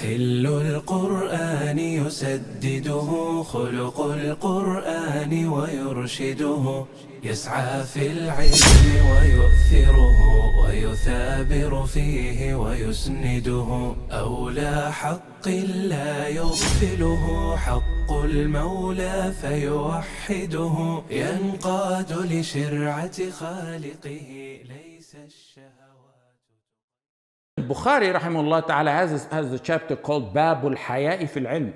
خل القرآن يسدده خلق القرآن ويرشده يسعى في العلم ويؤثره ويثابر فيه ويسنده أولى حق لا يغفله حق المولى فيوحده ينقاد لشرعة خالقه ليس الشهوات. Bukhari rahimahullah ta'ala has a chapter called Babul Haya'i fil Ilm,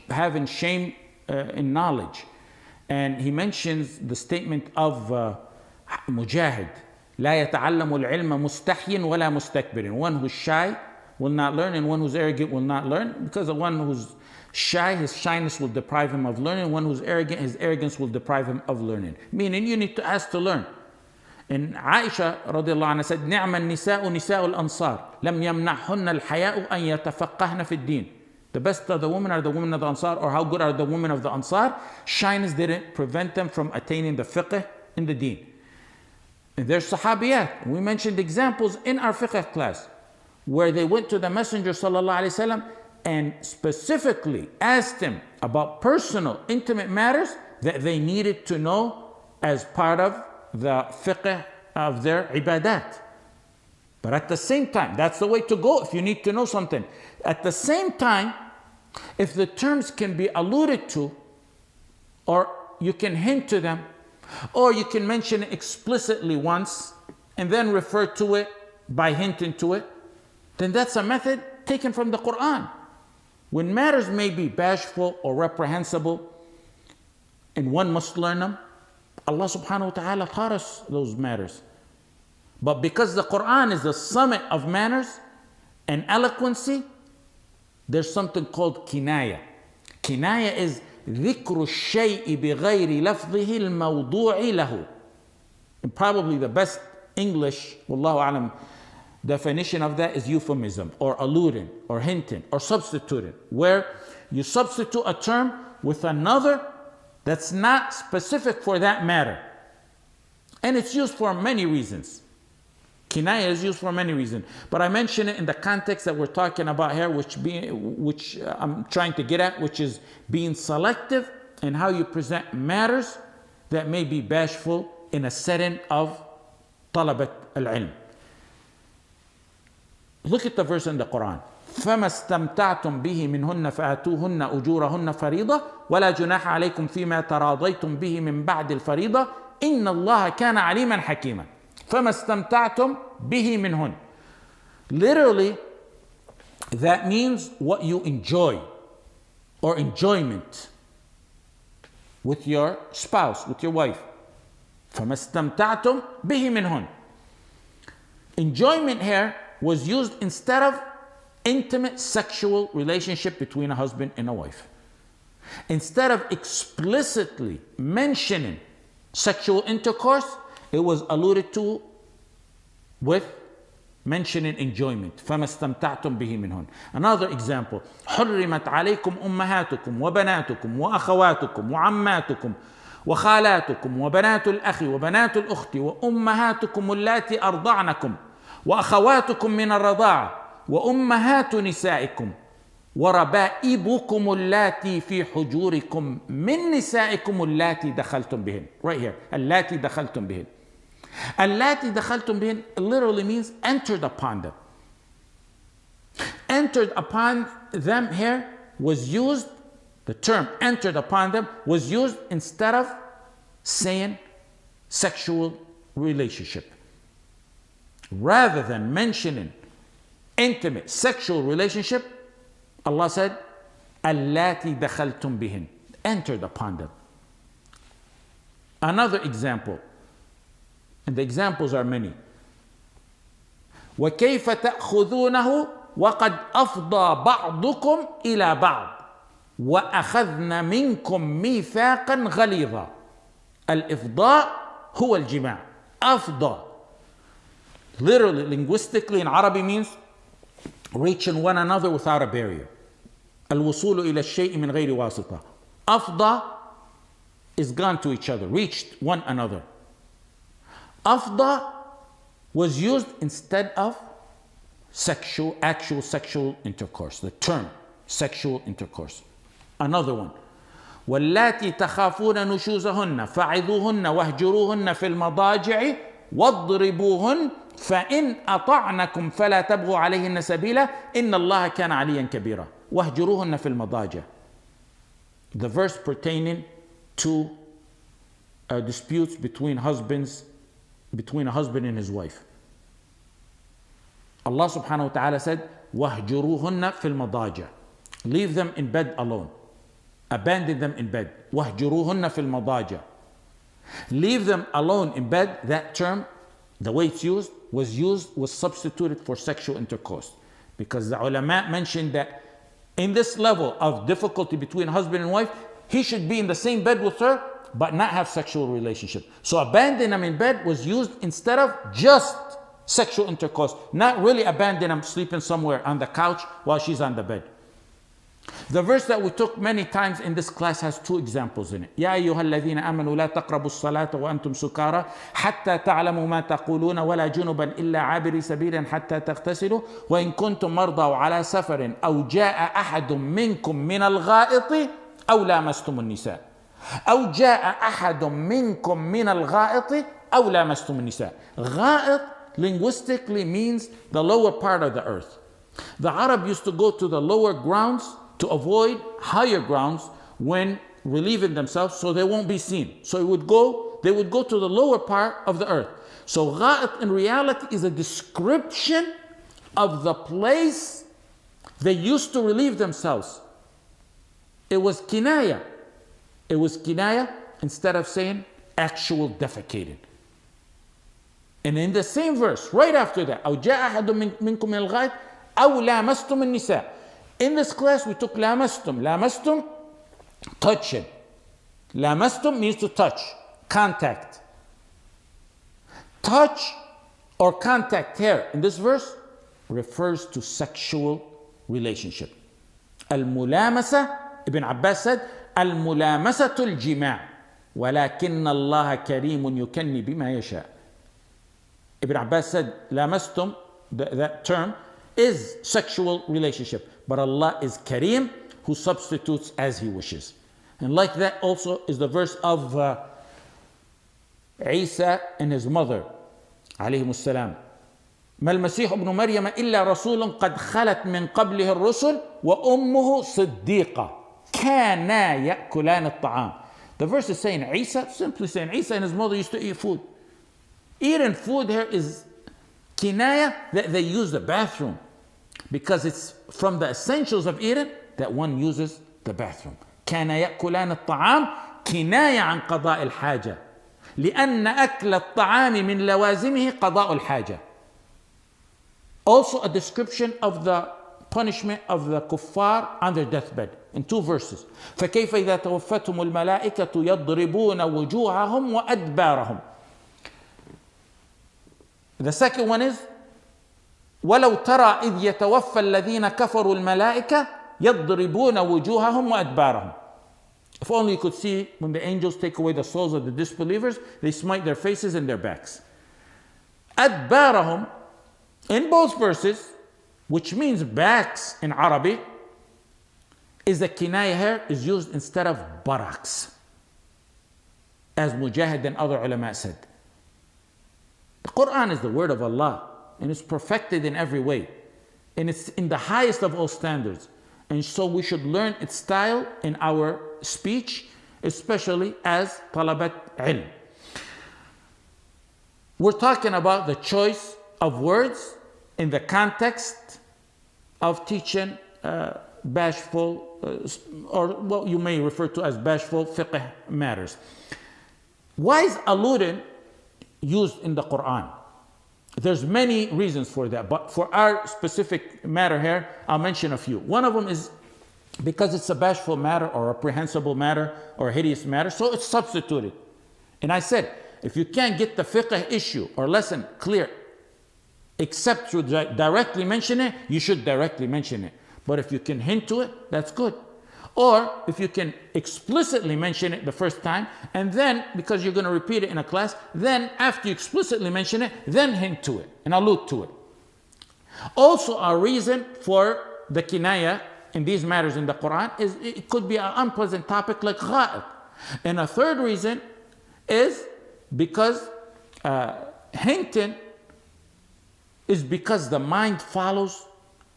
having shame in knowledge. And he mentions the statement of Mujahid, لا يتعلم العلم مستحي ولا مستكبر. One who's shy will not learn, and one who's arrogant will not learn, because the one who's shy, his shyness will deprive him of learning. One who's arrogant, his arrogance will deprive him of learning. Meaning you need to ask to learn. And Aisha radiallahu anha said, نعم النساء نساء الأنصار لم يمنعهن الحياء أن يتفقهن في الدين. The best of the women are the women of the Ansar, or how good are the women of the Ansar? Shyness didn't prevent them from attaining the fiqh in the deen. And there's sahabiyat. We mentioned examples in our fiqh class where they went to the Messenger sallallahu alaihi wasallam and specifically asked him about personal, intimate matters that they needed to know as part of the fiqh of their ibadat. But at the same time, that's the way to go if you need to know something. At the same time, if the terms can be alluded to, or you can hint to them, or you can mention it explicitly once and then refer to it by hinting to it, then that's a method taken from the Qur'an. When matters may be bashful or reprehensible, and one must learn them, Allah subhanahu wa ta'ala taught us those matters. But because the Qur'an is the summit of manners and eloquency, there's something called Kināyah. Kināyah is ذِكْرُ الشَّيْءِ بِغَيْرِ لَفْظِهِ الْمَوْضُوعِ لَهُ. And probably the best English, wallahu alam, definition of that is euphemism, or alluding, or hinting, or substituting, where you substitute a term with another that's not specific for that matter. And it's used for many reasons. Kināyah is used for many reasons. But I mention it in the context that we're talking about here, which I'm trying to get at, which is being selective in how you present matters that may be bashful in a setting of Talabat Ilm. Look at the verse in the Quran. فَمَا اسْتَمْتَعْتُمْ بِهِ مِنْهُنَّ فَآتُوهُنَّ أُجُورَهُنَّ فَرِيضَةً وَلَا جُنَاحَ عَلَيْكُمْ فِيمَا تَرَاضَيْتُمْ بِهِ مِنْ بَعْدِ الْفَرِيضَةِ إِنَّ اللَّهَ كَانَ عَلِيمًا حَكِيمًا. فَمَا اسْتَمْتَعْتُمْ بِهِ مِنْهُنَّ. Literally, that means what you enjoy, or enjoyment with your spouse, with your wife. فَمَا اسْتَمْتَعْتُمْ بِهِ مِنْهُنَّ. Enjoyment here was used instead of intimate sexual relationship between a husband and a wife. Instead of explicitly mentioning sexual intercourse, it was alluded to with mentioning enjoyment. فَمَا اسْتَمْتَعْتُمْ بِهِ مِنْهُنَّ. Another example. حُرِّمَتْ عَلَيْكُمْ أُمَّهَاتُكُمْ وَبَنَاتُكُمْ وَأَخَوَاتُكُمْ وَعَمَّاتُكُمْ وَخَالَاتُكُمْ وَبَنَاتُ الْأَخِ وَبَنَاتُ الْأُخْتِ وَأُمَّهَاتُكُمُ اللَّاتِي أَرْضَعْنَكُمْ وَأَخَوَاتُكُمْ مِنَ الرَّضَاعَةِ وأمهات نسائكم وربائبكم اللاتي في حجوركم من نسائكم اللاتي دخلتم بهن. Right here, اللاتي دخلتم بهن. اللاتي دخلتم بهن literally means entered upon them. Entered upon them here was used, the term entered upon them was used instead of saying sexual relationship. Rather than mentioning intimate sexual relationship, Allah said, Allāti dakhaltum bihin, entered upon them. Another example, and the examples are many. وَكَيْفَ تَأْخُذُونَهُ وَقَدْ أَفْضَى بَعْضُكُمْ إِلَى بَعْضٍ وَأَخَذْنَ مِنْكُمْ مِيثَاقًا غَلِيظًا. الإفضاء هو الجماع. أفضى, literally, linguistically in Arabic means reaching one another without a barrier. الوصول إلى الشيء من غير واسطة. أفضى is gone to each other, reached one another. أفضى was used instead of actual sexual intercourse, the term sexual intercourse. Another one, واللاتي تخافون نشوزهن فعظوهن واهجروهن في المضاجع واضربوهن فإن أطعنكم فلا تبغوا عليهن سبيلا إن الله كان عليا كبيرا. واهجروهن في المضاجع. The verse pertaining to disputes between a husband and his wife. Allah subhanahu wa ta'ala said, وَهْجُرُوهُنَّ فِي الْمَضَاجِعِ. Leave them in bed alone. Abandon them in bed. وَهْجُرُوهُنَّ فِي الْمَضَاجِعِ. Leave them alone in bed. That term, the way it's used, was substituted for sexual intercourse. Because the ulama mentioned that in this level of difficulty between husband and wife, he should be in the same bed with her, but not have sexual relationship. So abandon them in bed was used instead of just sexual intercourse. Not really abandon them sleeping somewhere on the couch while she's on the bed. The verse that we took many times in this class has two examples in it. يا أيها الذين آمنوا لا تقربوا الصلاة وأنتم سكارى حتى تعلموا ما تقولون ولا جنبا إلا عابري سبيل حتى تغتسلوا وإن كنتم مرضى على سفر أو جاء أحد منكم من الغائط أو لامستم النساء أو جاء أحد منكم من الغائط أو لامستم النساء. غائط linguistically means the lower part of the earth. The Arab used to go to the lower grounds to avoid higher grounds when relieving themselves so they won't be seen. So they would go to the lower part of the earth. So غائط in reality is a description of the place they used to relieve themselves. It was Kināyah. It was Kināyah instead of saying actual defecating. And in the same verse, right after that, أو جاء أحد منكم من الغائط أو لامستم النساء. In this class we took لامستم. لامستم, touching. لامستم means to touch, contact. Touch or contact here in this verse refers to sexual relationship. الملامسة, Ibn Abbas said, الملامسة الجماع ولكن الله كريم يكني بما يشاء. Ibn Abbas said, لامستم, that term is sexual relationship, but Allah is Kareem, who substitutes as He wishes. And like that also is the verse of Isa and his mother, عليهم السلام. ما المسيح ابن مريم إلا رسول قد خلت من قبله الرسل وأمه صديقة كانا يأكلان الطعام. The verse is saying Isa, simply saying Isa and his mother used to eat food. Eating food here is Kināyah, that they use the bathroom, because it's from the essentials of eating that one uses the bathroom. كان يأكلان الطعام كناية عن قضاء الحاجة لأن أكل الطعام من لوازمه قضاء الحاجة. Also a description of the punishment of the kuffar on their deathbed in two verses. فكيف إذا توفتهم الملائكة يضربون وجوههم وأدبارهم. The second one is ولو ترى إذ يتوفى الذين كفروا الملائكة يضربون وجوههم وأدبارهم. If only you could see when the angels take away the souls of the disbelievers, they smite their faces and their backs. أدبارهم in both verses, which means backs in Arabic, is the Kināyah here is used instead of buttocks, as Mujahid and other ulama said. The Qur'an is the word of Allah, and it's perfected in every way, and it's in the highest of all standards, and so we should learn its style in our speech, especially as Talabat Ilm. We're talking about the choice of words in the context of teaching bashful, or what you may refer to as bashful fiqh matters. Why is alluding used in the Qur'an? There's many reasons for that, but for our specific matter here, I'll mention a few. One of them is because it's a bashful matter or a reprehensible matter or a hideous matter, so it's substituted. And I said, if you can't get the fiqh issue or lesson clear, except through directly mention it, you should directly mention it. But if you can hint to it, that's good. Or if you can explicitly mention it the first time, and then, because you're going to repeat it in a class, then after you explicitly mention it, then hint to it and allude to it. Also, a reason for the Kināyah in these matters in the Quran is it could be an unpleasant topic like ghaib. And a third reason is because hinting is because the mind follows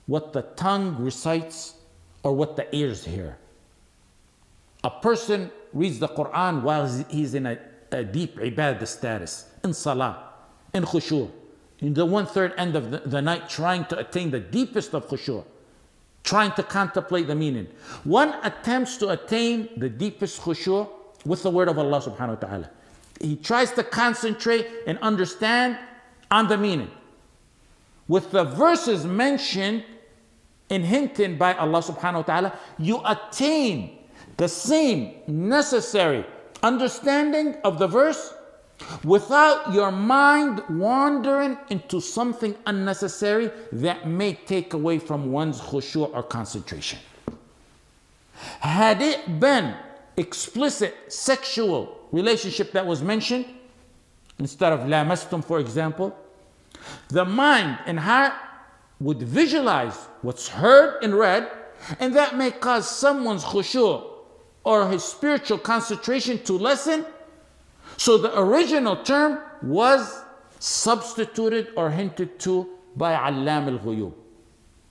what the tongue recites or what the ears hear. A person reads the Quran while he's in a deep ibadah status, in salah, in khushu', in the 1/3 end of the night, trying to attain the deepest of khushu', trying to contemplate the meaning. One attempts to attain the deepest khushu' with the word of Allah subhanahu wa ta'ala. He tries to concentrate and understand on the meaning. With the verses mentioned in hinting by Allah subhanahu wa ta'ala, you attain the same necessary understanding of the verse without your mind wandering into something unnecessary that may take away from one's khushu' or concentration. Had it been explicit sexual relationship that was mentioned, instead of lamastum, for example, the mind and heart would visualize what's heard and read, and that may cause someone's khushu' or his spiritual concentration to lessen. So the original term was substituted or hinted to by Allam al-Ghuyub.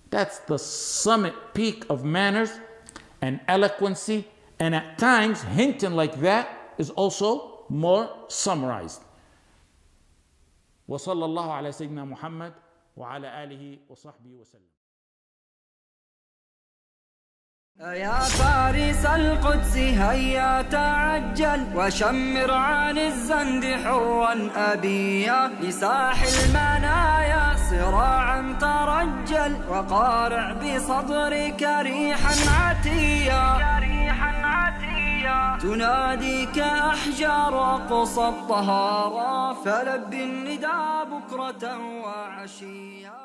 That's the summit peak of manners and eloquency, and at times hinting like that is also more summarized. وصلى الله على سيدنا محمد وعلى آله وصحبه وسلم. يا فارس القدس هيا تعجل وشمر عن الزند حرا أبيا لساح المنايا صراعا ترجل وقارع بصدرك ريحا عتيا تناديك أحجار أقصى الطهارى فلب النداء بكرة وعشيا.